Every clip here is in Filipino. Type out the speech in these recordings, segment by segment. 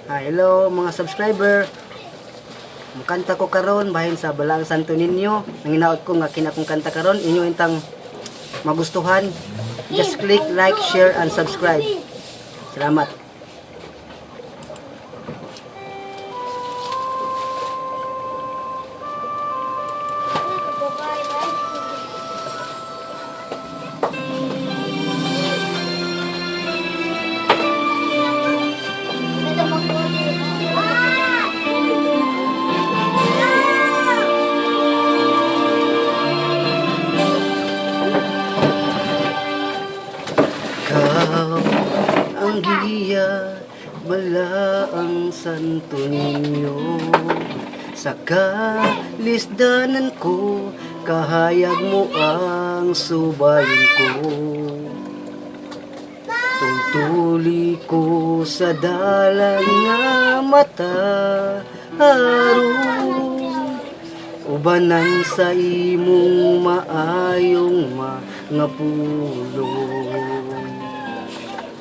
Hello mga subscriber. Ang kanta ko karon bahin sa Balaang Santo Niño. Nanginaot ko nga kina kong kanta karon inyo intang magustuhan. Just click like, share and subscribe. Salamat. Ang giya, Balaang Santo Niño, sa kalisdanan ko, kahayag mo ang subayin ko. Tungtuli ko sa dalan nga mata, harong ubanan sa imong maayong mga pulong.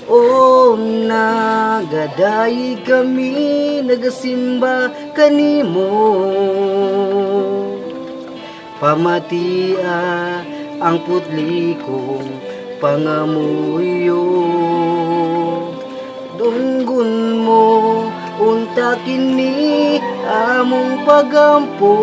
O nagadayi kami, nagasimba kanimo, pamatia ang putli kong pangamuyo. Dunggun mo, untakin ni among pagampo,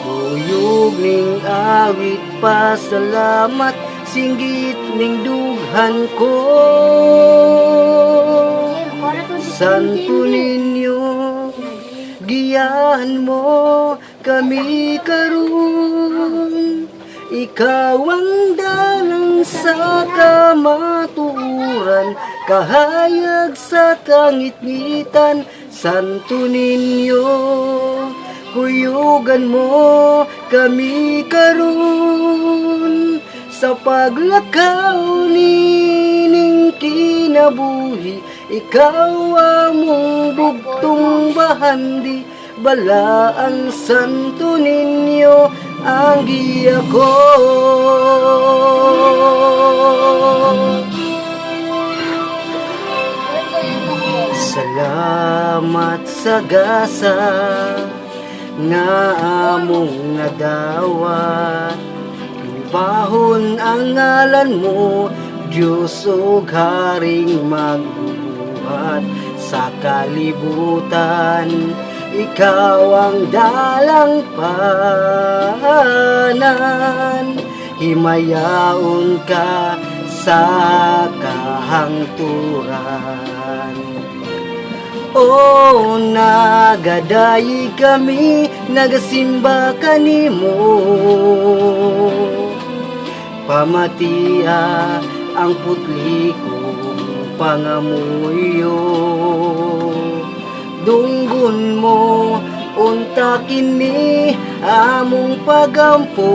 buyog ning awit pasalamat, singgit ning dughan ko. Santo Niño, giyahan mo kami karon. Ikaw ang dalang sa kamaturan, kahayag sa kangitngitan. Santo Niño, kuyugan mo kami karon. Sa paglakaw nining kinabuhi, ikaw among bugtong bahandi. Balaang Santo Niño, ang giya ko. Salamat sa gasa nga among nadawat. Bahon ang ngalan mo, Diyos ug Haring magbubuhat sa kalibutan. Ikaw ang dalang panan, himayaon ka sa kahangturan. O nagadayi kami, nagasimba kanimo, pamatia ang putli kong pangamuyo. Dunggun mo, untakin ni among pagampo,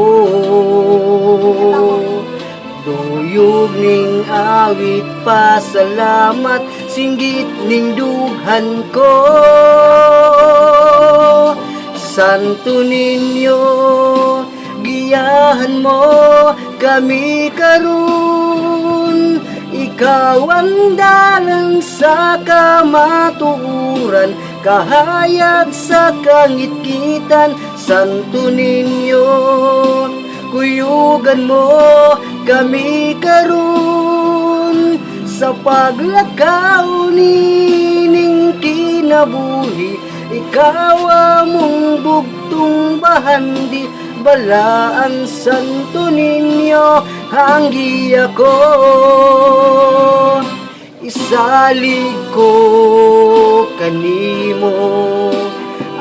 duyog ning awit pasalamat, singgit ning dughan ko. Santo Niño, giyahan mo kami karon. Ikaw ang dalang sa kamaturan, kahayag sa kangitkitan. Santo Niño, kuyugan mo kami karon. Sa paglakaw nining kinabuhi, ikaw among bugtong bahandi. Balaang Santo Niño, ang giya ko. Isalig ko kanimo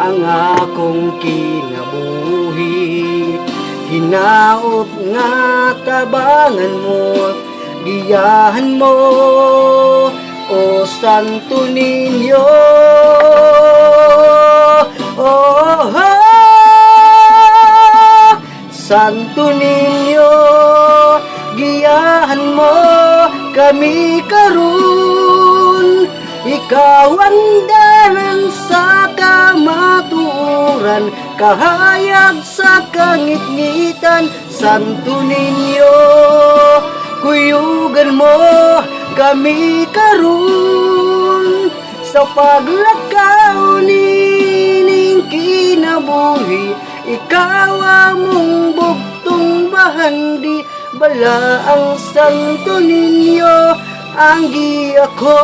ang akong kinabuhi. Hinaot nga tabangan mo, giyahan mo, o Santo Niño. Oh, Santo Niño, giyahan mo kami karon. Ikaw ang dalang sa kamaturan, kahayag sa kangitngitan. Santo Niño, kuyugan mo kami karon sa paglakaw nining kinabuhi. Ikaw among bugtong bahandi, bala ang Santo Niño ang giya ko.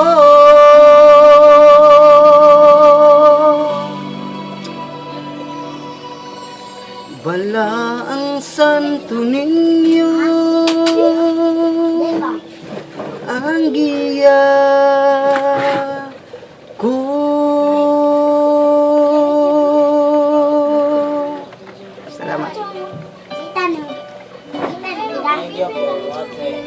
Bala ang Santo Niño ang giya ko. Salamat. Thank you for watching.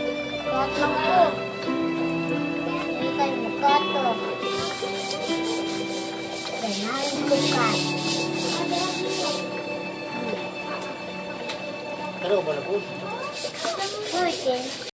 Pero, wala po.